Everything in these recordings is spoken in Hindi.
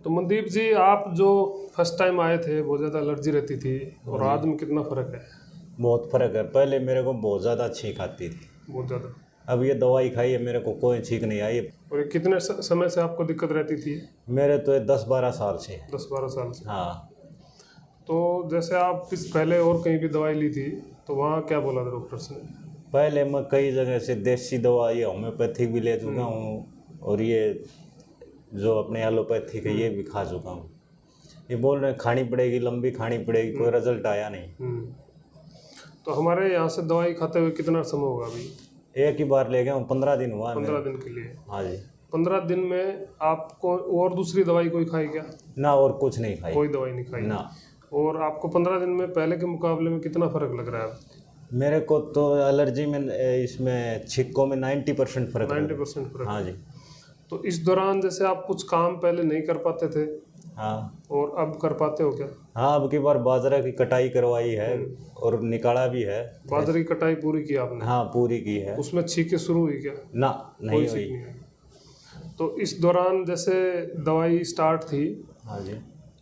तो मनदीप जी, आप जो फर्स्ट टाइम आए थे बहुत ज़्यादा एलर्जी रहती थी और आज में कितना फ़र्क है? बहुत फ़र्क है। पहले मेरे को बहुत ज़्यादा छींक आती थी। बहुत ज़्यादा। अब ये दवाई खाई है, मेरे को कोई छींक नहीं आई। और ये कितने समय से आपको दिक्कत रहती थी? मेरे तो ये 10-12 साल से। 10-12 साल से। हाँ। तो जैसे आप इस पहले और कहीं भी दवाई ली थी तो वहाँ क्या बोला था डॉक्टर्स ने? पहले मैं कई जगह से देसी दवा, ये होम्योपैथिक भी ले चुका हूँ और ये जो अपने एलोपैथिक है ये भी खा चुका हूँ। ये बोल रहे हैं खानी पड़ेगी, लंबी खानी पड़ेगी, कोई रिजल्ट आया नहीं। तो हमारे यहाँ से दवाई खाते हुए कितना समय होगा अभी? एक ही बार ले गया हूँ, 15 दिन हुआ। 15 दिन के लिए? हाँ जी। 15 दिन में आपको और दूसरी दवाई कोई खाई क्या? ना, और कुछ नहीं खाई। कोई दवाई नहीं खाई ना। और आपको 15 दिन में पहले के मुकाबले में कितना फ़र्क लग रहा है? मेरे को तो एलर्जी में, इसमें छिक्कों में 90% फ़र्क। 90% फ़र्क? हाँ जी। तो इस दौरान जैसे आप कुछ काम पहले नहीं कर पाते थे, हाँ, और अब कर पाते हो क्या? हाँ, अब की बार बाजरा की कटाई करवाई है और निकाला भी है। बाजरे की कटाई पूरी की आपने? हाँ, पूरी की है। उसमें छींकें शुरू हुई क्या? ना, नहीं कोई हुई। छींक नहीं आई। तो इस दौरान जैसे दवाई स्टार्ट थी, हाँ जी।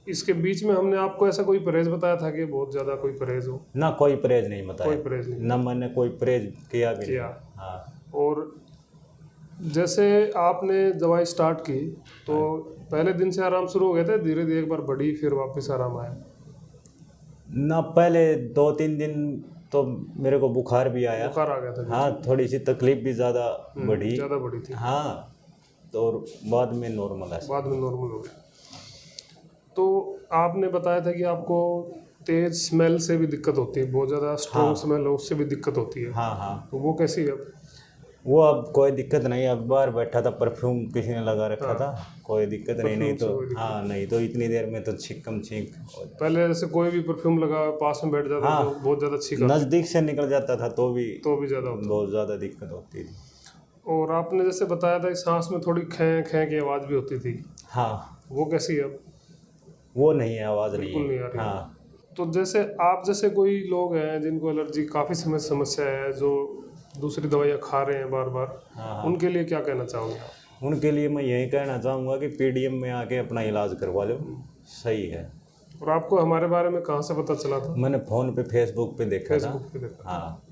इसके बीच में हमने आपको ऐसा कोई परहेज बताया था कि बहुत ज़्यादा कोई परहेज हो? ना, कोई परहेज नहीं बताया। कोई परहेज नहीं ना, मैंने कोई परहेज किया भी किया। नहीं। हाँ। और जैसे आपने दवाई स्टार्ट की तो पहले दिन से आराम शुरू हो गया था, धीरे धीरे एक बार बढ़ी फिर वापस आराम आया? ना, पहले 2-3 दिन तो मेरे को बुखार भी आया। बुखार आ गया था? हाँ, थोड़ी सी तकलीफ भी ज़्यादा बढ़ी। ज़्यादा बढ़ी थी? हाँ, तो और बाद में नॉर्मल है। बाद में नॉर्मल हो गया। तो आपने बताया था कि आपको तेज स्मेल से भी दिक्कत होती है, बहुत ज़्यादा स्ट्रॉन्ग स्मेल हो उससे भी दिक्कत होती है। हाँ, हाँ। तो वो कैसी है अब? वो अब कोई दिक्कत नहीं। अब बाहर बैठा था, परफ्यूम किसी ने लगा रखा था, कोई दिक्कत नहीं। नहीं तो हाँ, नहीं तो इतनी देर में तो छींक हो जाती। पहले जैसे कोई भी परफ्यूम लगा पास में बैठ जाता हाँ, तो बहुत ज़्यादा छींक नज़दीक से निकल जाता था तो भी ज़्यादा होता। बहुत ज़्यादा दिक्कत होती थी। और आपने जैसे बताया था कि सांस में थोड़ी खें खें की आवाज़ भी होती थी, हाँ, वो कैसी है अब? वो नहीं है, आवाज़ नहीं बिल्कुल नहीं आ है। रही। हाँ। तो जैसे आप जैसे कोई लोग हैं जिनको एलर्जी काफ़ी समय से समस्या है, जो दूसरी दवाइयाँ खा रहे हैं बार बार, हाँ, उनके लिए क्या कहना चाहोगे आप? उनके लिए मैं यही कहना चाहूँगा कि पीडीएम में आके अपना इलाज करवा लो, सही है। और आपको हमारे बारे में कहाँ से पता चला था? मैंने फ़ोन पे, फेसबुक पे देखा था। फेसबुक पे देखा। हाँ।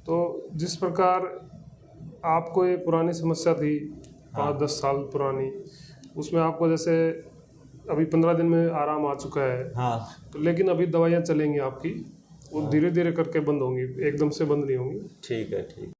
तो जिस प्रकार आपको ये पुरानी समस्या थी 5-10 साल पुरानी, उसमें आपको जैसे अभी 15 दिन में आराम आ चुका है, हाँ। तो लेकिन अभी दवाइयाँ चलेंगी आपकी, वो धीरे धीरे करके बंद होंगी, एकदम से बंद नहीं होंगी। ठीक है, ठीक।